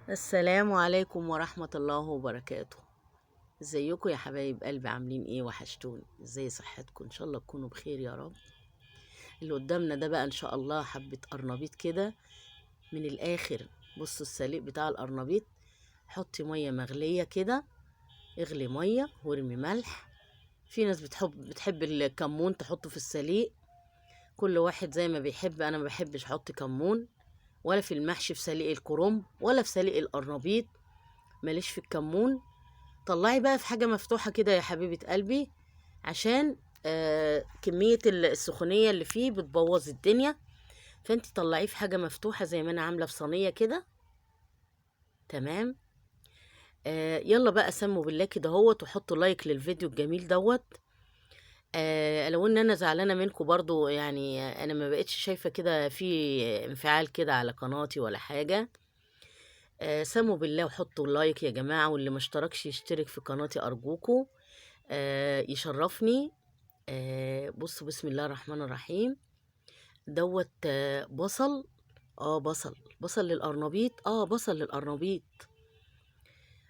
السلام عليكم ورحمة الله وبركاته. ازيكم يا حبايب قلبي؟ عاملين ايه؟ وحشتوني. ازاي صحتكم؟ ان شاء الله تكونوا بخير يا رب. اللي قدامنا ده بقى ان شاء الله حبة قرنبيط كده من الاخر. بصوا السليق بتاع القرنبيط. حطي مية مغلية كده، اغلي مية وارمي ملح. في ناس بتحب الكمون تحطه في السليق، كل واحد زي ما بيحب. انا ما بحبش احط كمون ولا في المحشي، في سليق الكرنب ولا في سليق القرنبيط، ماليش في الكمون. طلعي بقى في حاجة مفتوحة كده يا حبيبة قلبي، عشان كمية السخونية اللي فيه بتبوظ الدنيا. فانت طلعيه في حاجة مفتوحة زي ما انا عاملة في صينية كده. تمام. يلا بقى سموا بالله كده هوت، وحطوا لايك للفيديو الجميل دوت. لو ان انا زعلانة منكم برضو، يعني انا ما بقتش شايفة كده في انفعال كده على قناتي ولا حاجة. سموا بالله وحطوا لايك يا جماعة، واللي ما اشتركش يشترك في قناتي أرجوكوا. يشرفني. بصوا، بسم الله الرحمن الرحيم. دوت بصل. بصل للقرنبيط. بصل للقرنبيط.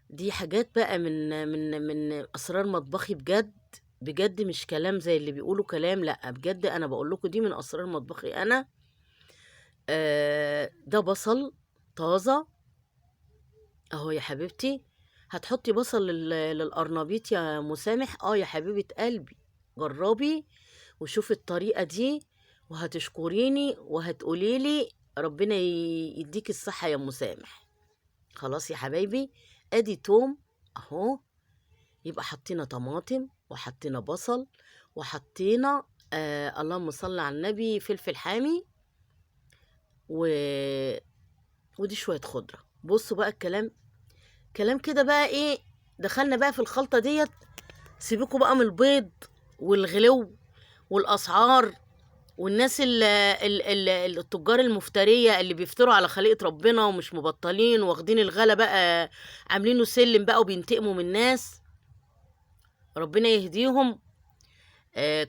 دي حاجات بقى من اسرار مطبخي، بجد بجد، مش كلام زي اللي بيقولوا كلام، لا بجد انا بقول لكم دي من اسرار مطبخي انا. ده بصل طازه اهو يا حبيبتي. هتحطي بصل للقرنبيط يا مسامح؟ يا حبيبه قلبي، جربي وشوفي الطريقة دي وهتشكريني وهتقوليلي ربنا يديك الصحة يا مسامح. خلاص يا حبايبي، ادي توم اهو. يبقى حطينا طماطم وحطينا بصل وحطينا اللهم صل على النبي فلفل حامي و... ودي شوية خضرة. بصوا بقى الكلام، كلام كده بقى ايه. دخلنا بقى في الخلطة ديت. سيبكوا بقى من البيض والغلو والأسعار والناس التجار المفترية اللي بيفتروا على خليقة ربنا ومش مبطلين، واخدين الغلا بقى عاملينه سلم بقى وبينتقموا من الناس. ربنا يهديهم.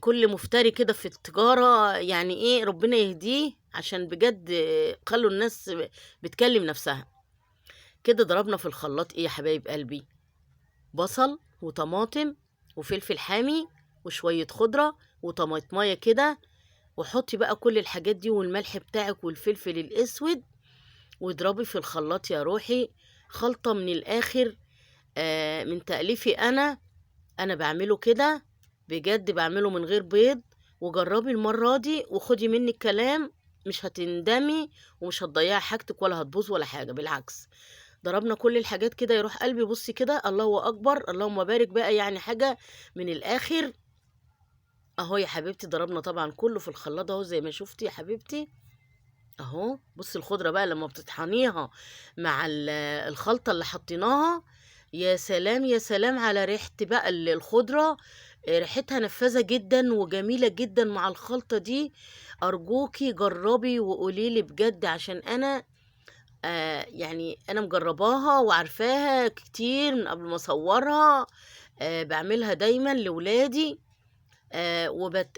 كل مفتري كده في التجارة، يعني ايه، ربنا يهديه، عشان بجد خلوا الناس بتكلم نفسها. كده ضربنا في الخلاط ايه يا حبايب قلبي؟ بصل وطماطم وفلفل حامي وشوية خضرة وطماطمية كده. وحطي بقى كل الحاجات دي والملح بتاعك والفلفل الاسود، واضربي في الخلاط يا روحي. خلطة من الاخر. من تأليفي انا بعمله كده، بجد بعمله من غير بيض. وجربي المرة دي وخدي مني الكلام، مش هتندمي ومش هتضيعي حاجتك ولا هتبوظ ولا حاجة، بالعكس. ضربنا كل الحاجات كده يروح قلبي. بصي كده، الله اكبر، اللهم بارك بقى، يعني حاجة من الاخر. اهو يا حبيبتي ضربنا طبعا كله في الخلاط اهو زي ما شفتي يا حبيبتي. اهو بصي الخضرة بقى لما بتطحنيها مع الخلطة اللي حطيناها، يا سلام يا سلام على ريحة بقى الخضرة. ريحتها نفاذة جدا وجميلة جدا مع الخلطة دي. أرجوكي جربي وقوليلي بجد، عشان أنا يعني أنا مجرباها وعارفاها كتير من قبل ما أصورها. بعملها دايما لولادي.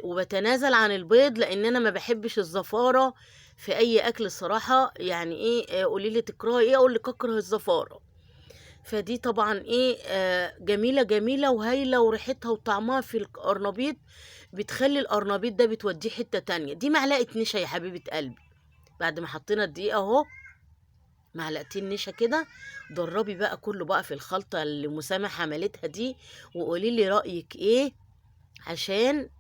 وبتنازل عن البيض لان انا ما بحبش الزفاره في اي اكل الصراحه. يعني ايه، قولي لي تكرهي ايه، اقول لك اكره الزفاره. فدي طبعا ايه، جميله جميله وهايله، وريحتها وطعمها في القرنبيط بتخلي القرنبيط ده بتوديه حته تانية. دي معلقه نشا يا حبيبه قلبي. بعد ما حطينا الدقيق اهو، معلقتين نشا كده. دربي بقى كله بقى في الخلطه اللي مسامح عملتها دي، وقولي لي رايك ايه. عشان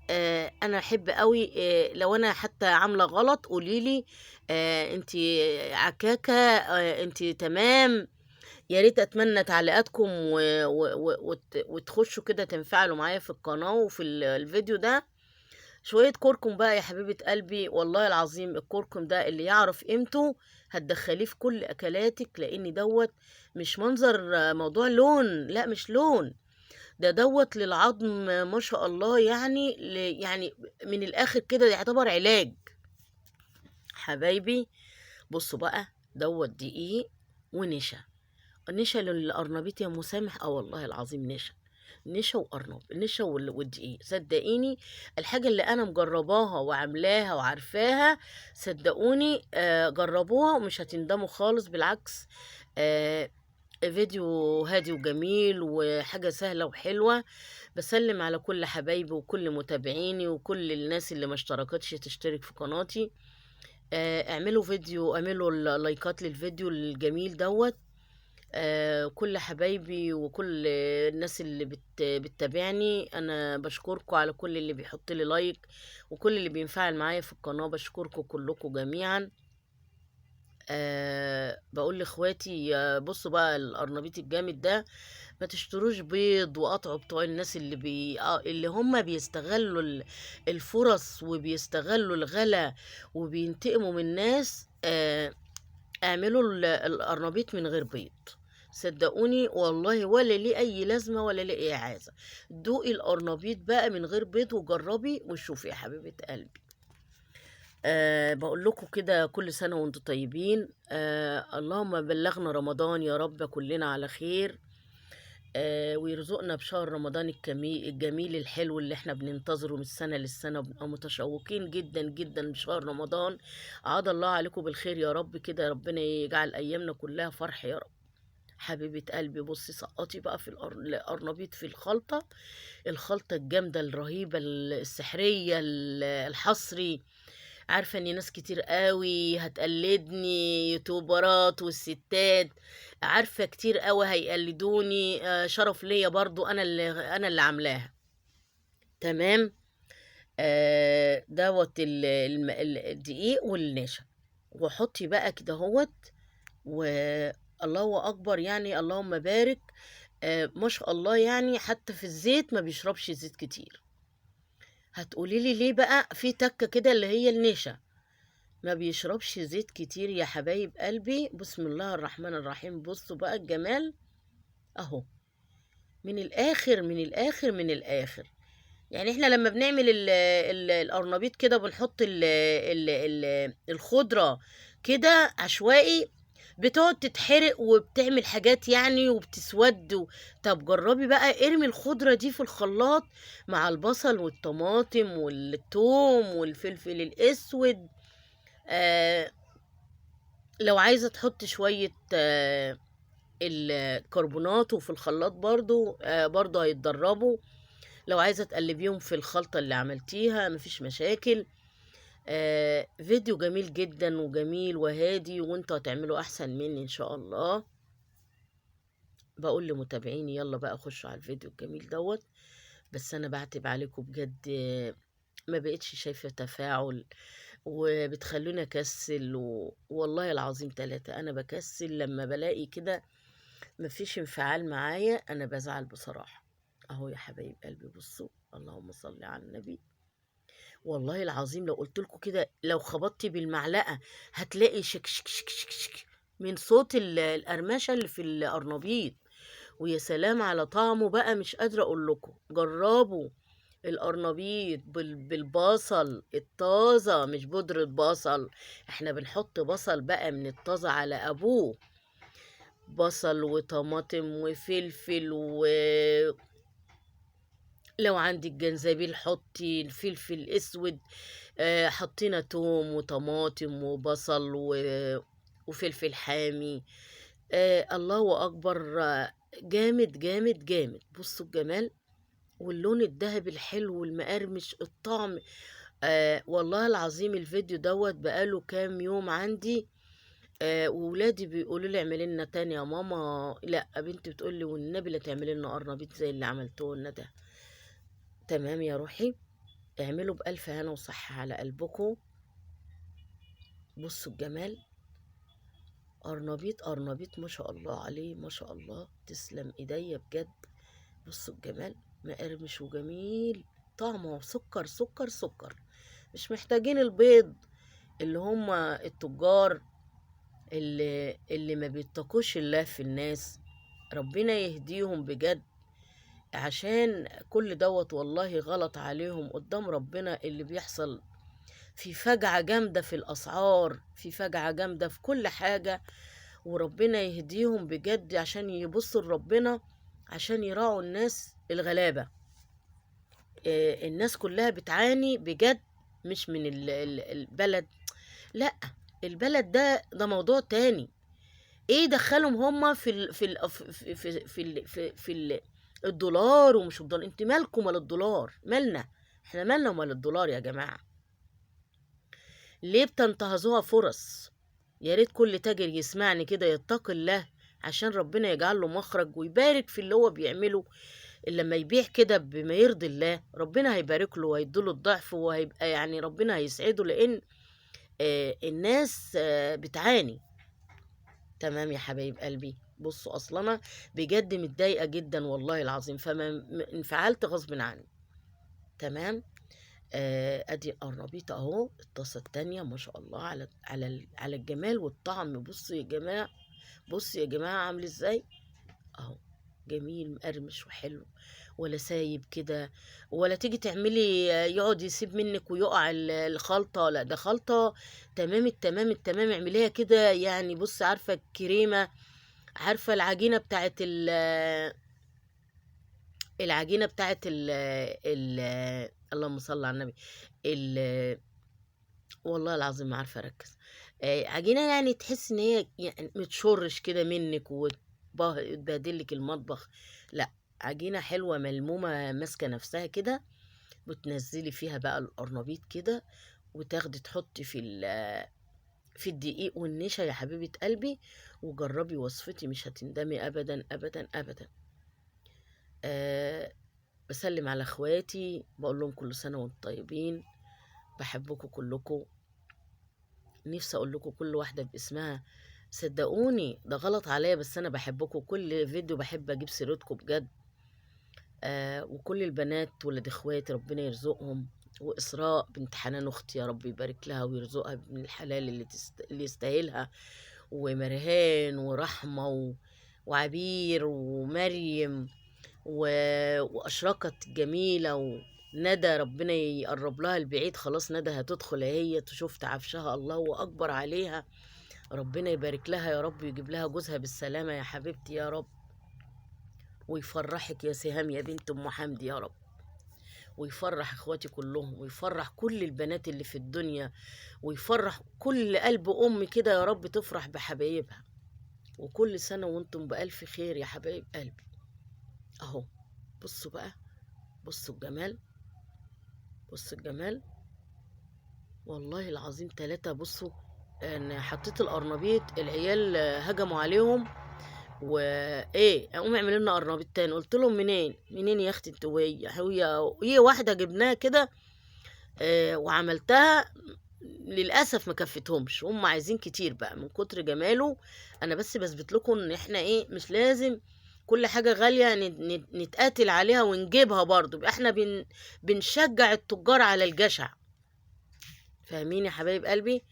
انا احب قوي، لو انا حتى عامله غلط قوليلي. انتي عكاكه، انتي تمام. يا ريت اتمنى تعليقاتكم وتخشوا كده تنفعلوا معايا في القناه وفي الفيديو ده. شويه كركم بقى يا حبيبه قلبي، والله العظيم الكركم ده اللي يعرف قيمته هتدخليه في كل اكلاتك، لان دوت مش منظر، موضوع لون، لا مش لون. دوت للعظم ما شاء الله، يعني يعني من الاخر كده يعتبر علاج. حبايبي بصوا بقى، دوت دقيق ونشا. نشا للقرنبيط يا مسامح، والله العظيم نشا. نشا وقرنب، النشا والدقيق، صدقيني. الحاجة اللي انا مجرباها وعاملاها وعارفاها، صدقوني جربوها ومش هتندموا خالص، بالعكس. فيديو هادي وجميل وحاجة سهلة وحلوة. بسلم على كل حبايبي وكل متابعيني وكل الناس اللي ما اشتركتش تشترك في قناتي. اعملوا فيديو، اعملوا لايكات للفيديو الجميل دوت. كل حبايبي وكل الناس اللي بتتابعني، انا بشكركم على كل اللي بيحط لي لايك وكل اللي بينفعل معايا في القناة. بشكركم كلكم جميعا. بقول لاخواتي، بصوا بقى القرنبيط الجامد ده، ما تشتروش بيض وقطعوا بتوع الناس اللي هم بيستغلوا الفرص وبيستغلوا الغلا وبينتقموا من الناس. اعملوا القرنبيط من غير بيض، صدقوني والله، ولا ليه اي لازمه ولا ليه اي عازه. دوقي القرنبيط بقى من غير بيض وجربي وشوفي يا حبيبه قلبي. بقول لكم كده، كل سنه وانتم طيبين. اللهم بلغنا رمضان يا رب كلنا على خير. ويرزقنا بشهر رمضان الجميل الحلو اللي احنا بننتظره من السنة للسنة، وبنبقى متشوقين جدا جدا بشهر رمضان. عاد الله عليكم بالخير يا رب كده، ربنا يجعل أيامنا كلها فرح يا رب. حبيبة قلبي، بصي سقطي بقى في القرنبيط في الخلطة الجامدة الرهيبة السحرية الحصري. عارفة ان ناس كتير قوي هتقلدني، يوتيوبرات والستات، عارفة كتير قوي هيقلدوني. شرف ليا برضو، انا اللي عاملاها. تمام. دوت الدقيق والنشا، وحطي بقى كده هوت. والله اكبر يعني، اللهم بارك. ما شاء الله يعني، حتى في الزيت ما بيشربش زيت كتير. هتقولي لي ليه بقى؟ في تكة كده اللي هي النشا، ما بيشربش زيت كتير يا حبايب قلبي. بسم الله الرحمن الرحيم. بصوا بقى الجمال اهو، من الاخر من الاخر من الاخر. يعني احنا لما بنعمل القرنبيط كده بنحط الخضرة كده عشوائي، بتقعد تتحرق وبتعمل حاجات يعني وبتسود طب جربي بقى، ارمي الخضرة دي في الخلاط مع البصل والطماطم والثوم والفلفل الاسود. آه لو عايزة تحط شوية الكربونات وفي الخلاط برضو هيتدربوا. لو عايزة تقلبيهم في الخلطة اللي عملتيها مفيش مشاكل. فيديو جميل جدا وجميل وهادي، وانتوا هتعملوا احسن مني ان شاء الله. بقول لمتابعيني يلا بقى خشوا على الفيديو الجميل دوت. بس انا بعتب عليكم بجد، ما بقتش شايفة تفاعل وبتخلوني اكسل والله العظيم 3 انا بكسل لما بلاقي كده مفيش انفعال معايا، انا بزعل بصراحة. اهو يا حبايب قلبي بصوا، اللهم صل على النبي. والله العظيم لو قلت لكم كده، لو خبطتي بالمعلقة هتلاقي شك شك شك شك شك من صوت القرمشة اللي في القرنبيط. ويا سلام على طعمه بقى، مش قادرة اقول لكم. جربوا القرنبيط بالبصل الطازة، مش بودرة بصل. احنا بنحط بصل بقى من الطازة على ابوه، بصل وطماطم وفلفل، لو عندك جنزبيل حطي، الفلفل اسود. حطينا توم وطماطم وبصل وفلفل حامي. الله اكبر. جامد جامد جامد. بصوا الجمال واللون الذهبي الحلو والمقرمش الطعم. والله العظيم الفيديو دوت بقاله كام يوم عندي. وولادي بيقولوا لي اعملي لنا تاني يا ماما. لا بنتي بتقول لي والنبي لا تعملي لنا قرنبيط زي اللي عملتوه لنا ده. تمام يا روحي، اعملوا بألف هنا وصحة على قلبكم. بصوا الجمال، قرنبيط قرنبيط ما شاء الله عليه، ما شاء الله، تسلم ايديا بجد. بصوا الجمال، مقرمش وجميل، طعمه سكر سكر سكر. مش محتاجين البيض اللي هم التجار اللي ما بيتقوش الله في الناس. ربنا يهديهم بجد، عشان كل دوت والله غلط عليهم قدام ربنا اللي بيحصل. في فجعة جامدة في الأسعار، في فجعة جامدة في كل حاجة. وربنا يهديهم بجد عشان يبصوا لربنا، عشان يراعوا الناس الغلابة. الناس كلها بتعاني بجد، مش من البلد. لا، البلد ده موضوع تاني. ايه دخلهم هما في الدولار ومش الدولار؟ انت مالكم مال الدولار؟ مالنا احنا؟ مالنا ومال الدولار يا جماعة؟ ليه بتنتهزوها فرص؟ يا ريت كل تاجر يسمعني كده يتقي الله، عشان ربنا يجعل له مخرج ويبارك في اللي هو بيعمله. لما يبيع كده بما يرضي الله، ربنا هيبارك له وهيديله الضعف، وهيبقى يعني ربنا هيسعده، لان الناس بتعاني. تمام يا حبايب قلبي. بصوا اصلا انا بجد متضايقه جدا والله العظيم، فما انفعلت غصب عني. تمام. ادي القرنبيط اهو، الطاسه التانية ما شاء الله على الجمال والطعم. بصوا يا جماعه، بصوا يا جماعه عامل ازاي اهو، جميل مقرمش وحلو، ولا سايب كده، ولا تيجي تعملي يقعد يسيب منك ويقع الخلطة. لا ده خلطة تمام التمام التمام. اعمليها كده يعني. بص عارفة الكريمة، عارفة العجينة بتاعت العجينة بتاعت ال اللهم صل على النبي. ال والله العظيم ما عارفة اركز. عجينة يعني تحس ان هي يعني متشرش كده منك وتبهدلك المطبخ. لا، عجينة حلوة ملمومة ماسكة نفسها كده، وتنزلي فيها بقى القرنبيط كده، وتاخدي تحطي في الدقيق والنشا يا حبيبة قلبي، وجربي وصفتي مش هتندمي ابدا ابدا ابدا. أه بسلم على اخواتي، بقول لهم كل سنة وانتم طيبين، بحبكم كلكم. نفسي اقول لكم كل واحدة باسمها، صدقوني ده غلط عليا، بس انا بحبكم. كل فيديو بحب اجيب سيرتكم بجد. وكل البنات ولاد اخواتي ربنا يرزقهم، وإسراء بنت حنان أختي يا رب يبارك لها ويرزقها من الحلال اللي يستاهلها، ومرهان ورحمة وعبير ومريم وأشرقت جميلة وندى، ربنا يقرب لها البعيد. خلاص ندى هتدخل هي تشوف عفشها، الله أكبر عليها، ربنا يبارك لها يا رب، ويجيب لها جوزها بالسلامة يا حبيبتي يا رب، ويفرحك يا سهام يا بنت أم حمدي يا رب، ويفرح اخواتي كلهم، ويفرح كل البنات اللي في الدنيا، ويفرح كل قلب ام كده يا رب تفرح بحبايبها. وكل سنة وانتم بألف خير يا حبايب قلبي. اهو بصوا بقى، بصوا الجمال، بصوا الجمال والله العظيم. 3 بصوا، انا حطيت القرنبيط، العيال هجموا عليهم وايه قوم اعمل لنا قرنبيط تاني. قلت لهم منين يا اختي انتوا؟ هي واحده جبناها كده وعملتها، للاسف ما كفتهمش، هم عايزين كتير بقى من كتر جماله. انا بس بثبت لكم ان احنا ايه، مش لازم كل حاجه غاليه نتقاتل عليها ونجيبها برضو. يبقى احنا بنشجع التجار على الجشع. فاهمين يا حبايب قلبي؟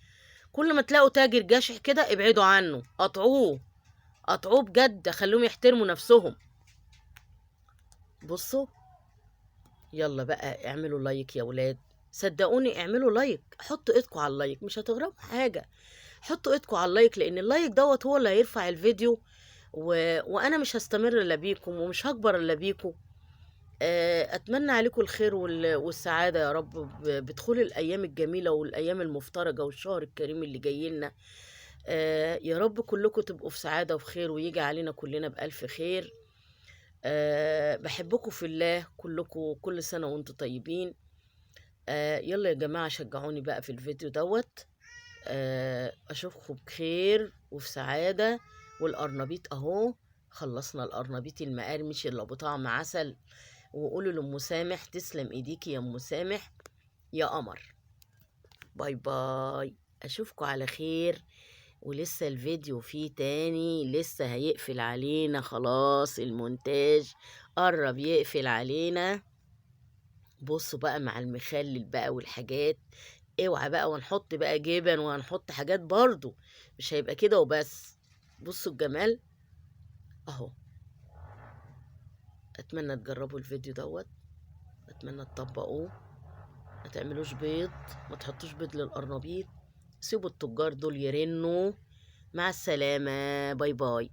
كل ما تلاقوا تاجر جشع كده ابعدوا عنه، قطعوه، قطعوه بجد، خلوهم يحترموا نفسهم. بصوا يلا بقى اعملوا لايك يا ولاد، صدقوني اعملوا لايك، حطوا ايدكم على اللايك، مش هتغربوا حاجة. حطوا ايدكم على اللايك، لان اللايك دوت هو اللي هيرفع الفيديو، وانا مش هستمر الا بيكم ومش هكبر الا بيكم. اتمنى عليكم الخير والسعادة يا رب، بدخول الايام الجميلة والايام المفترجة والشهر الكريم اللي جاي لنا. يا رب كلكم تبقوا في سعادة وفي خير، ويجي علينا كلنا بألف خير. بحبكم في الله كلكم، كل سنة وانتم طيبين. يلا يا جماعة شجعوني بقى في الفيديو دوت. أشوفكم بخير وفي سعادة. والقرنبيط أهو، خلصنا القرنبيط المقرمش اللي أبو طعم عسل. وقولوا لأم سامح تسلم إيديكي يا أم سامح يا قمر. باي باي، أشوفكم على خير. ولسه الفيديو فيه تاني، لسه هيقفل علينا، خلاص المونتاج قرب يقفل علينا. بصوا بقى مع المخلل بقى والحاجات، اوعى بقى، وهنحط بقى جبن وهنحط حاجات برضو، مش هيبقى كده وبس. بصوا الجمال اهو. اتمنى تجربوا الفيديو دوت، اتمنى تطبقوه. ما تعملوش بيض، ما تحطوش بيض للقرنبيط، سيبوا التجار دول يرنوا. مع السلامة، باي باي.